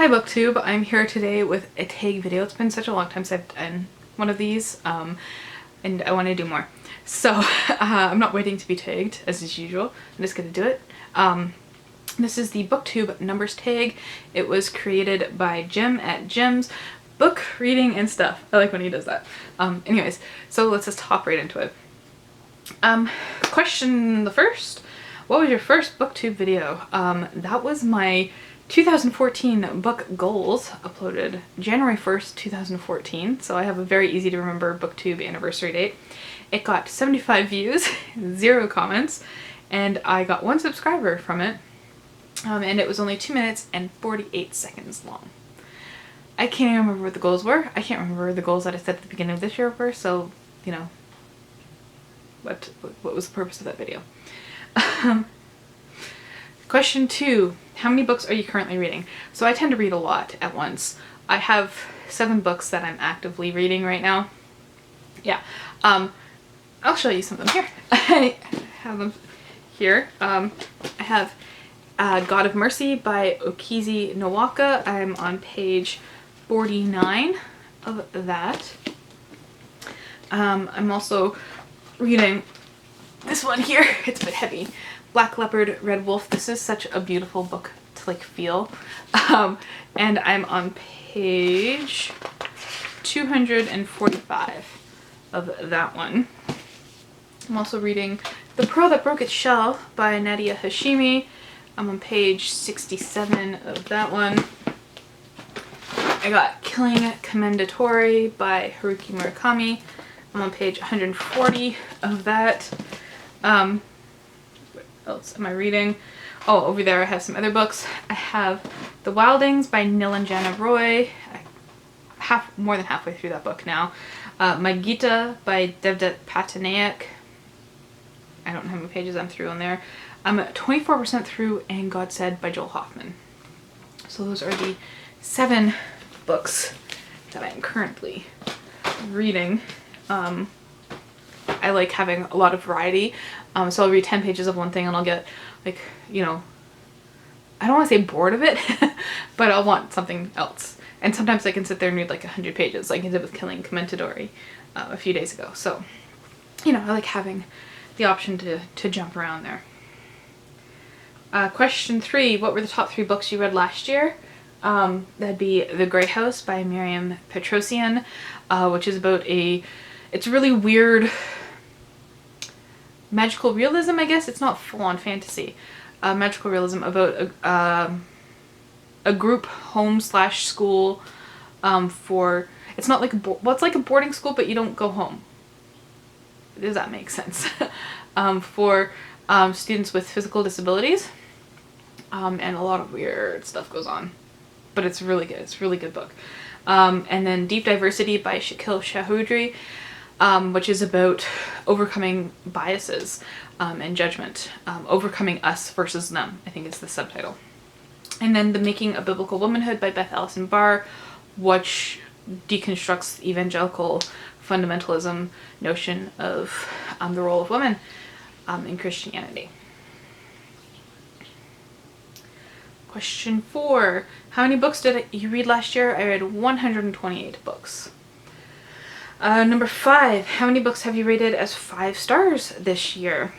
Hi Booktube, I'm here today with a tag video. It's been such a long time since I've done one of these, and I want to do more. So I'm not waiting to be tagged as is usual. I'm just gonna do it. This is the Booktube numbers tag. It was created by Jim at Jim's Book Reading and Stuff. I like when he does that. Anyways, so let's just hop right into it. Question the first. What was your first Booktube video? That was my 2014 book goals, uploaded January 1st, 2014. So I have a very easy to remember Booktube anniversary date. It got 75 views, 0 comments, and I got 1 subscriber from it. And it was only 2 minutes and 48 seconds long. I can't even remember what the goals were. I can't remember the goals that I set at the beginning of this year were, so, you know, what was the purpose of that video? Question 2. How many books are you currently reading? So I tend to read a lot at once. I have 7 books that I'm actively reading right now. Yeah. I'll show you some of them here. I have them here. I have God of Mercy by Okizi Nowaka. I'm on page 49 of that. I'm also reading this one here. It's a bit heavy. Black Leopard, Red Wolf. This is such a beautiful book to like feel. And I'm on page 245 of that one. I'm also reading The Pearl That Broke Its Shell by Nadia Hashimi. I'm on page 67 of that one. I got Killing Commendatore by Haruki Murakami. I'm on page 140 of that. What else am I reading? Oh, over there I have some other books. I have The Wildings by Nilanjana Roy. More than halfway through that book now. My Gita by Devdutt Patnaik. I don't know how many pages I'm through on there. I'm at 24% through, and God Said by Joel Hoffman. So those are the 7 books that I'm currently reading. I like having a lot of variety. So I'll read 10 pages of one thing and I'll get, like, you know, I don't want to say bored of it, but I'll want something else. And sometimes I can sit there and read like 100 pages, like I did with Killing Commendatore a few days ago. So, you know, I like having the option to jump around there. Question 3, what were the top 3 books you read last year? That'd be The Grey House by Miriam Petrosian, which is about it's really weird magical realism, I guess. It's not full-on fantasy. Magical realism about a group home / school for, it's not like well, it's like a boarding school, but you don't go home. Does that make sense? For students with physical disabilities. And a lot of weird stuff goes on. But it's really good. It's a really good book. And then Deep Diversity by Shakil Chaudhry, which is about overcoming biases and judgment. Overcoming us versus them, I think is the subtitle. And then The Making of Biblical Womanhood by Beth Allison Barr, which deconstructs evangelical fundamentalism notion of the role of women in Christianity. Question 4. How many books did you read last year? I read 128 books. Number 5. How many books have you rated as 5 stars this year?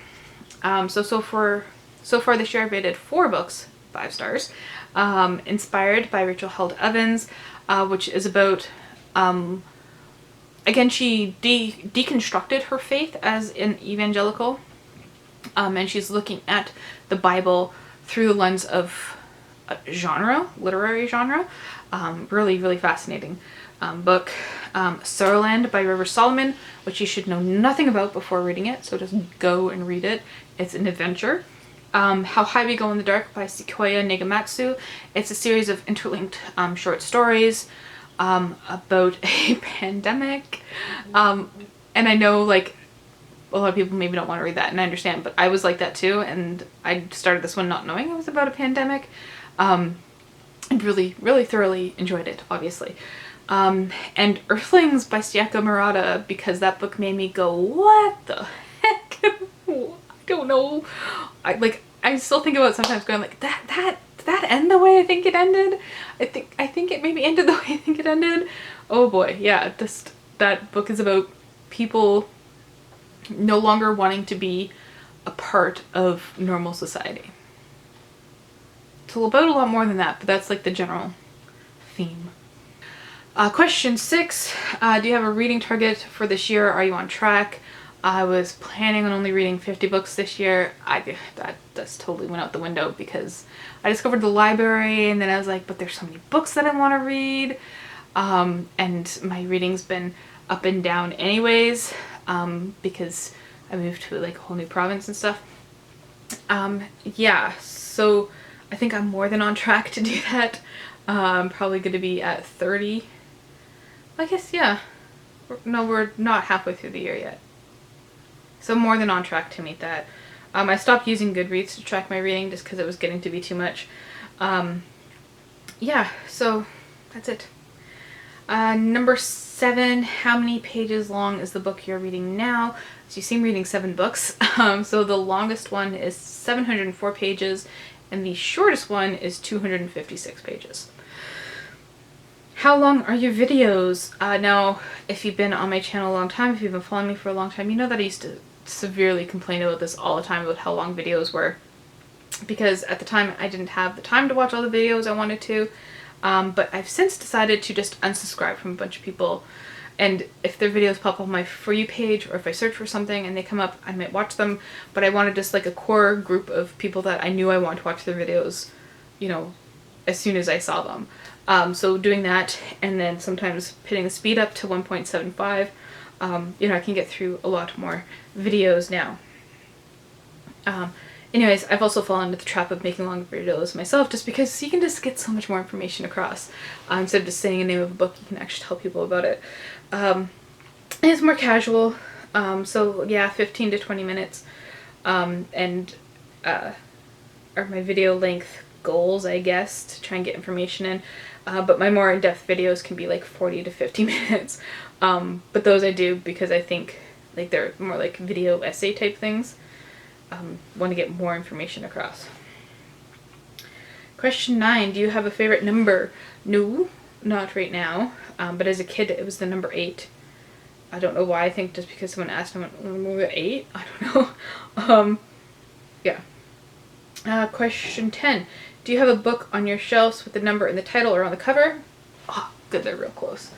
So far this year I've rated 4 books 5 stars. Inspired by Rachel Held Evans, which is about, again, she deconstructed her faith as an evangelical, and she's looking at the Bible through the lens of genre, literary genre. Really, really fascinating book. Sorrowland by River Solomon, which you should know nothing about before reading it, so just go and read it. It's an adventure. How High We Go in the Dark by Sequoia Nagamatsu. It's a series of interlinked short stories about a pandemic. And I know, like, a lot of people maybe don't want to read that, and I understand, but I was like that too, and I started this one not knowing it was about a pandemic. And really, really thoroughly enjoyed it, obviously. And Earthlings by Siaka Murata, because that book made me go, what the heck? I don't know. I still think about it sometimes, going like, that that end the way I think it ended? I think it maybe ended the way I think it ended. Oh boy, yeah, that book is about people no longer wanting to be a part of normal society. It's about a lot more than that, but that's like the general theme. Question 6, do you have a reading target for this year? Are you on track? I was planning on only reading 50 books this year. That's totally went out the window because I discovered the library and then I was like, but there's so many books that I want to read. And my reading's been up and down anyways, because I moved to like a whole new province and stuff. Yeah, so I think I'm more than on track to do that. I'm probably going to be at 30. I guess, yeah. No, we're not halfway through the year yet. So more than on track to meet that. I stopped using Goodreads to track my reading just because it was getting to be too much. Yeah, so that's it. Number 7, how many pages long is the book you're reading now? So you see I'm reading 7 books. So the longest one is 704 pages and the shortest one is 256 pages. How long are your videos? Now, if you've been on my channel a long time, if you've been following me for a long time, you know that I used to severely complain about this all the time, about how long videos were. Because at the time, I didn't have the time to watch all the videos I wanted to. But I've since decided to just unsubscribe from a bunch of people. And if their videos pop up on my For You page, or if I search for something and they come up, I might watch them. But I wanted just like a core group of people that I knew I want to watch their videos, you know, as soon as I saw them. So doing that, and then sometimes pitting the speed up to 1.75, you know, I can get through a lot more videos now. Anyways, I've also fallen into the trap of making longer videos myself just because you can just get so much more information across. Instead of just saying a name of a book, you can actually tell people about it. And it's more casual, so yeah, 15 to 20 minutes, and are my video length goals, I guess, to try and get information in. But my more in-depth videos can be like 40 to 50 minutes. But those I do because I think like they're more like video essay type things. Want to get more information across. Question 9, do you have a favorite number? No, not right now. But as a kid, it was the number 8. I don't know why. I think just because someone asked me, number 8? I don't know. Yeah. Question 10. Do you have a book on your shelves with the number in the title or on the cover? Oh, good, they're real close.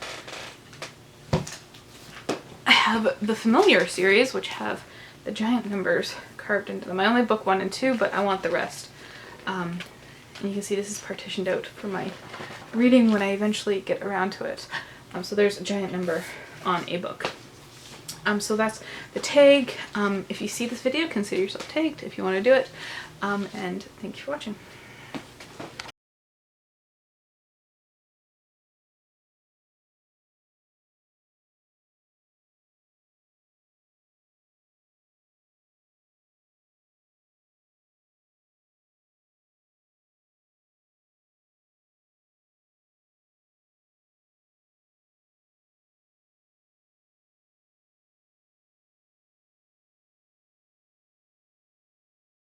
I have the Familiar series, which have the giant numbers carved into them. I only book 1 and 2, but I want the rest. And you can see this is partitioned out for my reading when I eventually get around to it. So there's a giant number on a book. So that's the tag. If you see this video, consider yourself tagged if you want to do it. And thank you for watching.